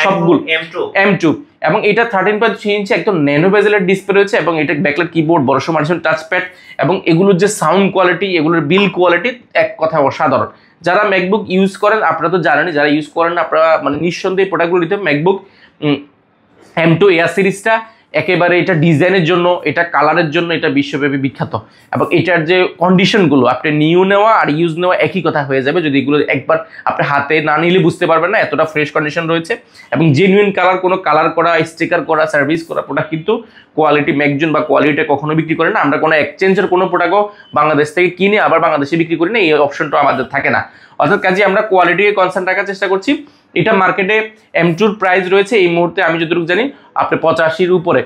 সবগুলো M2 এবং এটা 13.3 ইঞ্চি একদম ন্যানো বেজেলের ডিসপ্লে রয়েছে এবং এটা ব্যাকলাইট কিবোর্ড, বড় মার্জিন টাচপ্যাড এবং এগুলোর যে সাউন্ড কোয়ালিটি, এগুলোর বিল কোয়ালিটি এক কথা অসাধারণ। যারা ম্যাকবুক ইউজ করেন আপনারা তো জানেনই, যারা ইউজ করেন আপনারা মানে নিঃসন্দেহে প্রোডাক্টগুলো নিতে। ম্যাকবুক M2 এয়ার সিরিজটা একেবারে এটা ডিজাইনের জন্য, এটা কালারের জন্য এটা বিশ্বব্যাপী বিখ্যাত এবং এটার যে কন্ডিশনগুলো আপনি নিউ নেওয়া আর ইউজ নেওয়া একই কথা হয়ে যাবে। যদি এগুলো একবার আপনি হাতে না নিলে বুঝতে পারবেন না এতটা ফ্রেশ কন্ডিশন রয়েছে এবং জেনুইন কালার, কোনো কালার করা, স্টিকার করা, সার্ভিস করা প্রোডাক্ট কিন্তু কোয়ালিটি ম্যাকজুন বা কোয়ালিটি কখনো বিক্রি করে না। আমরা কোনো এক্সচেঞ্জের কোনো প্রোডাক্টও বাংলাদেশ থেকে কিনে আবার বাংলাদেশে বিক্রি করি না, এই অপশনটা আমাদের থাকে না। অর্থাৎ কাজে আমরা কোয়ালিটিকে কনসার্ন রাখার চেষ্টা করছি। এটা মার্কেটে M2 প্রাইস রয়েছে এই মুহূর্তে আমি যতটুকু জানি আপনি 85-র উপরে,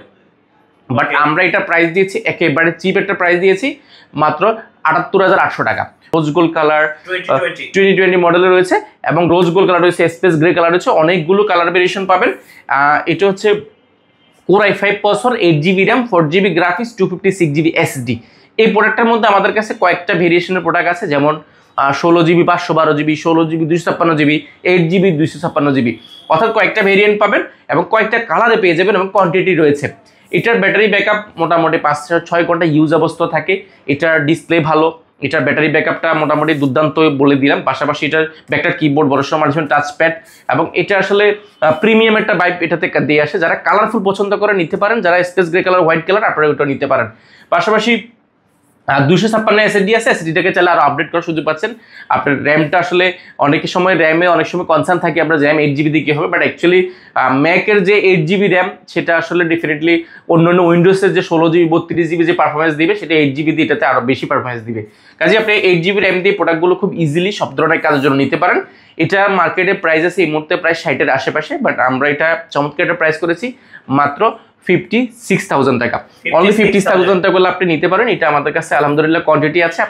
বাট আমরা এটা প্রাইস দিয়েছি একেবারে চিপ একটা প্রাইস দিয়েছি মাত্র 78,800 টাকা। রোজ গোল্ড কালার 2020 মডেলের রয়েছে এবং রোজ গোল্ড কালার রয়েছে, স্পেস গ্রে কালার রয়েছে, অনেকগুলো কালার ভেরিয়েশন পাবেন। এটা হচ্ছে Core i5 processor, 8GB RAM, 4GB graphics, 256GB SD। এই প্রোডাক্টটার মধ্যে আমাদের কাছে কয়েকটা ভেরিয়েশনের প্রোডাক্ট আছে, যেমন 16GB 512GB, 16GB 256GB, 8GB 256GB, অর্থাৎ কয়েকটা ভেরিয়েন্ট পাবেন এবং কয়েকটা কালারে পেয়ে যাবেন এবং কোয়ান্টিটি রয়েছে। এটার ব্যাটারি ব্যাকআপ মোটামুটি 5-6 ঘন্টা ইউজ অবস্থা থাকে। এটার ডিসপ্লে ভালো, এটার ব্যাটারি ব্যাকআপটা মোটামুটি দুর্দান্ত বলে দিলাম। পাশাপাশি এটার ব্যাকলাইট কিবোর্ড, বড় মার্জিন টাচপ্যাড এবং এটা আসলে প্রিমিয়াম একটা ভাইব এটাতে দিয়ে আসে। যারা কালারফুল পছন্দ করে নিতে পারেন, যারা space grey colour, white colour আপনারা ওটা নিতে পারেন। পাশাপাশি 256 SSD আছে, SSDটাকে চাইলে আরও আপডেট করার সুযোগ পাচ্ছেন। আপনার র্যামটা আসলে অনেক সময় র্যামে অনেক সময় কনসার্ন থাকে আমরা র্যাম 8GB দিয়ে কী হবে, বাট অ্যাকচুয়ালি ম্যাকের যে 8GB র্যাম সেটা আসলে ডেফিনেটলি অন্যান্য উইন্ডোজের যে 16GB 32GB যে পারফরমেন্স দিবে সেটা 8GB দিয়ে এটাতে আরও বেশি পারফরমেন্স দিবে। কাজে আপনি 8GB র্যাম দিয়ে প্রোডাক্টগুলো খুব ইজিলি সব ধরনের কাজের জন্য নিতে পারেন। এটা মার্কেটে প্রাইস আছে এই মুহূর্তে প্রায় 60-এর আশেপাশে, বাট আমরা এটা চমৎকার একটা প্রাইস করেছি মাত্র 56,000 টাকা। অনলি 56,000 টাকা আপনি নিতে পারেন। এটা আমাদের কাছে আলহামদুলিল্লাহ কোয়ান্টিটি আছে।